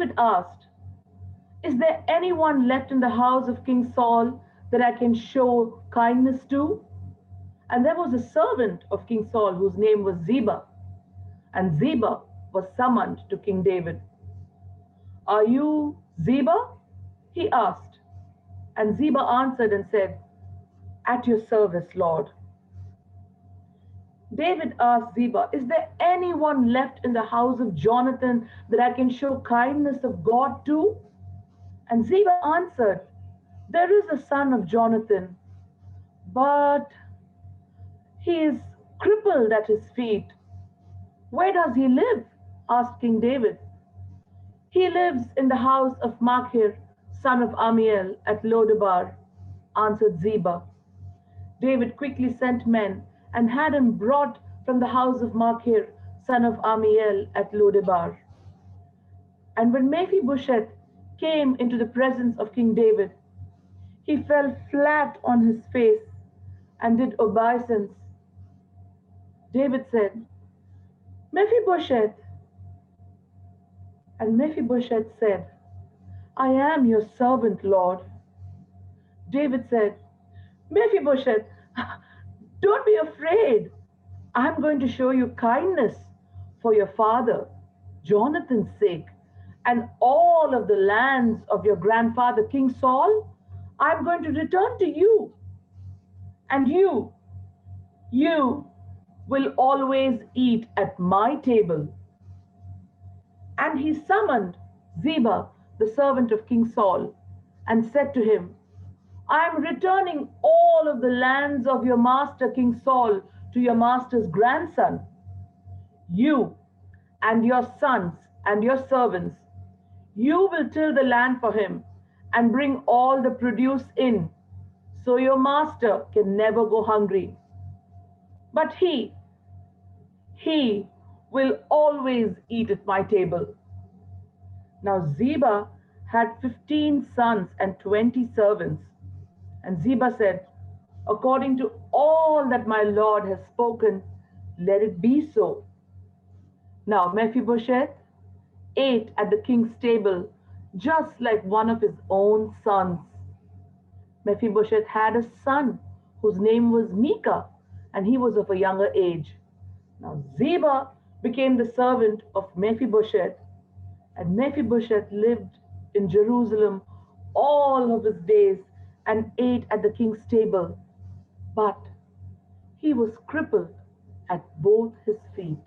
David asked, "Is there anyone left in the house of King Saul that I can show kindness to?" And there was a servant of King Saul whose name was Ziba. And Ziba was summoned to King David. "Are you Ziba?" he asked. And Ziba answered and said, "At your service, Lord." David asked Ziba, "Is there anyone left in the house of Jonathan that I can show kindness of God to?" And Ziba answered, "There is a son of Jonathan, but he is crippled at his feet." "Where does he live?" asked King David. "He lives in the house of Machir, son of Amiel, at Lodebar," answered Ziba. David quickly sent men and had him brought from the house of Machir, son of Amiel, at Lodebar. And when Mephibosheth came into the presence of King David, he fell flat on his face and did obeisance. David said, "Mephibosheth." And Mephibosheth said, "I am your servant, Lord." David said, "Mephibosheth, don't be afraid. I'm going to show you kindness for your father, Jonathan's sake, and all of the lands of your grandfather, King Saul, I'm going to return to you. And you will always eat at my table." And he summoned Ziba, the servant of King Saul, and said to him, "I am returning all of the lands of your master King Saul to your master's grandson. You and your sons and your servants, you will till the land for him and bring all the produce in, so your master can never go hungry. But he will always eat at my table." Now Ziba had 15 sons and 20 servants. And Ziba said, "According to all that my Lord has spoken, let it be so." Now Mephibosheth ate at the king's table just like one of his own sons. Mephibosheth had a son whose name was Micah, and he was of a younger age. Now Ziba became the servant of Mephibosheth, and Mephibosheth lived in Jerusalem all of his days and ate at the king's table, but he was crippled at both his feet.